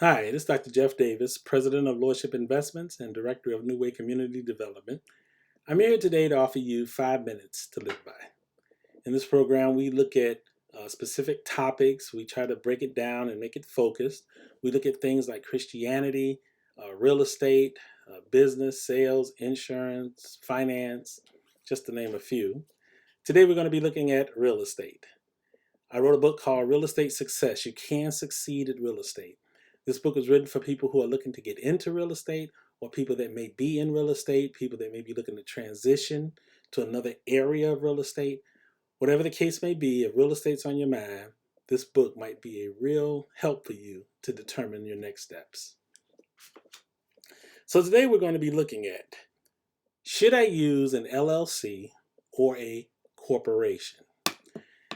Hi, this is Dr. Jeff Davis, President of Lordship Investments and Director of New Way Community Development. I'm here today to offer you 5 minutes to live by. In this program, we look at specific topics. We try to break it down and make it focused. We look at things like Christianity, real estate, business, sales, insurance, finance, just to name a few. Today, we're going to be looking at real estate. I wrote a book called Real Estate Success. You can succeed at real estate. This book is written for people who are looking to get into real estate or people that may be in real estate, people that may be looking to transition to another area of real estate. Whatever the case may be, if real estate's on your mind, this book might be a real help for you to determine your next steps. So today we're going to be looking at, should I use an LLC or a corporation?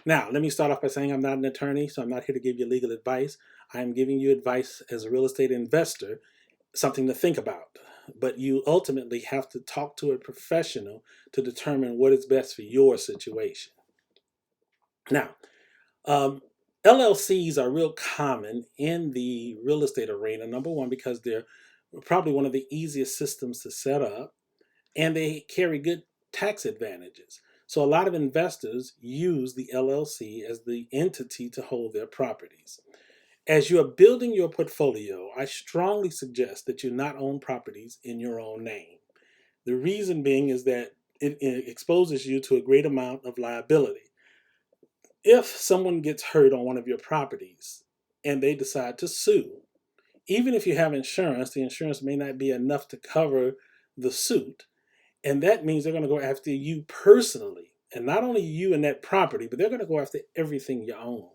Now, let me start off by saying I'm not an attorney, so I'm not here to give you legal advice. I'm giving you advice as a real estate investor, something to think about. But you ultimately have to talk to a professional to determine what is best for your situation. Now, um, LLCs are real common in the real estate arena. Number one, because they're probably one of the easiest systems to set up, and they carry good tax advantages. So a lot of investors use the LLC as the entity to hold their properties. As you are building your portfolio, I strongly suggest that you not own properties in your own name. The reason being is that it exposes you to a great amount of liability. If someone gets hurt on one of your properties and they decide to sue, even if you have insurance, the insurance may not be enough to cover the suit. And that means they're going to go after you personally. And not only you and that property, but they're going to go after everything you own.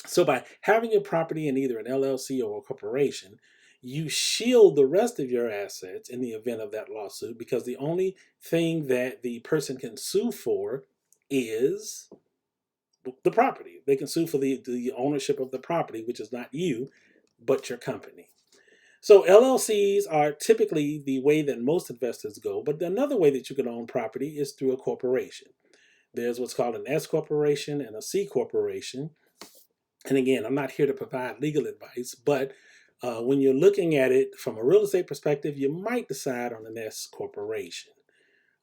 So by having your property in either an LLC or a corporation, you shield the rest of your assets in the event of that lawsuit, because the only thing that the person can sue for is the property. They can sue for the ownership of the property, which is not you, but your company. So LLCs are typically the way that most investors go, but another way that you can own property is through a corporation. There's what's called an S corporation and a C corporation. And again, I'm not here to provide legal advice, but when you're looking at it from a real estate perspective, you might decide on an S corporation.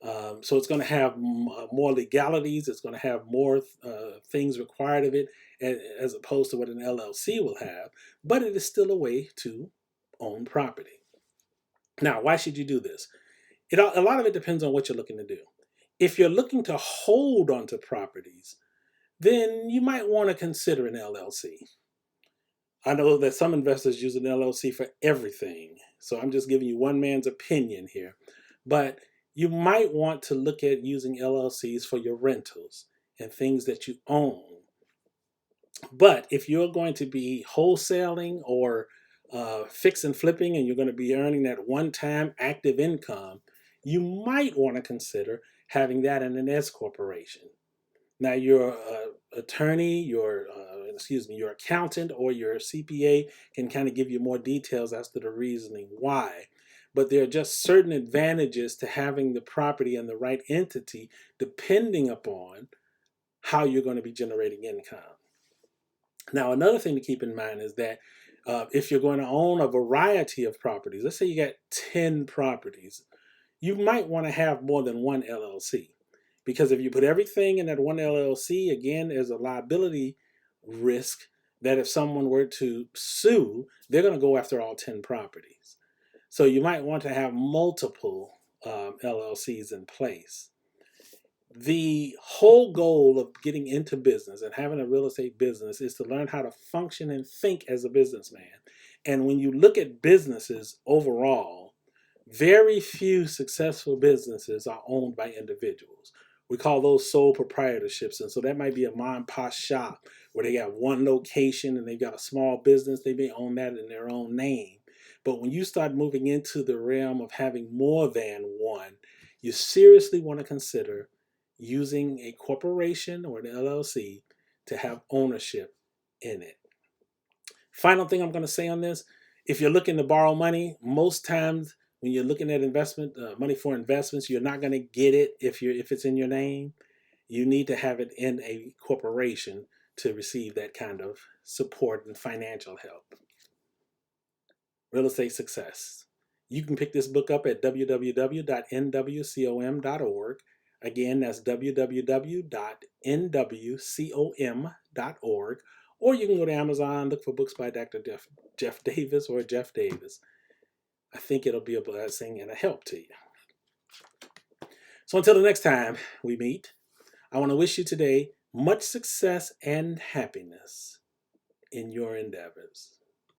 So it's going to have more legalities. It's going to have more things required of it as opposed to what an LLC will have, but it is still a way to own property. Now, why should you do this? A lot of it depends on what you're looking to do. If you're looking to hold onto properties, then you might want to consider an LLC. I know that some investors use an LLC for everything, so I'm just giving you one man's opinion here. But you might want to look at using LLCs for your rentals and things that you own. But if you're going to be wholesaling or fix and flipping, and you're going to be earning that one-time active income, you might want to consider having that in an S corporation. Now, your attorney, your accountant, or your CPA can kind of give you more details as to the reasoning why. But there are just certain advantages to having the property and the right entity, depending upon how you're going to be generating income. Now, another thing to keep in mind is that if you're going to own a variety of properties, let's say you got 10 properties, you might want to have more than one LLC. Because if you put everything in that one LLC, again, there's a liability risk that if someone were to sue, they're going to go after all 10 properties. So you might want to have multiple LLCs in place. The whole goal of getting into business and having a real estate business is to learn how to function and think as a businessman. And when you look at businesses overall, very few successful businesses are owned by individuals. We call those sole proprietorships. And so that might be a mom and pop shop where they got one location and they've got a small business. They may own that in their own name. But when you start moving into the realm of having more than one, you seriously want to consider using a corporation or an LLC to have ownership in it. Final thing I'm going to say on this, if you're looking to borrow money, most times when you're looking at investment money for investments, you're not going to get it if it's in your name. You need to have it in a corporation to receive that kind of support and financial help. Real Estate Success. You can pick this book up at www.nwcom.org. Again, that's www.nwcom.org. Or you can go to Amazon, look for books by Dr. Jeff Davis or Jeff Davis. I think it'll be a blessing and a help to you. So until the next time we meet, I want to wish you today much success and happiness in your endeavors.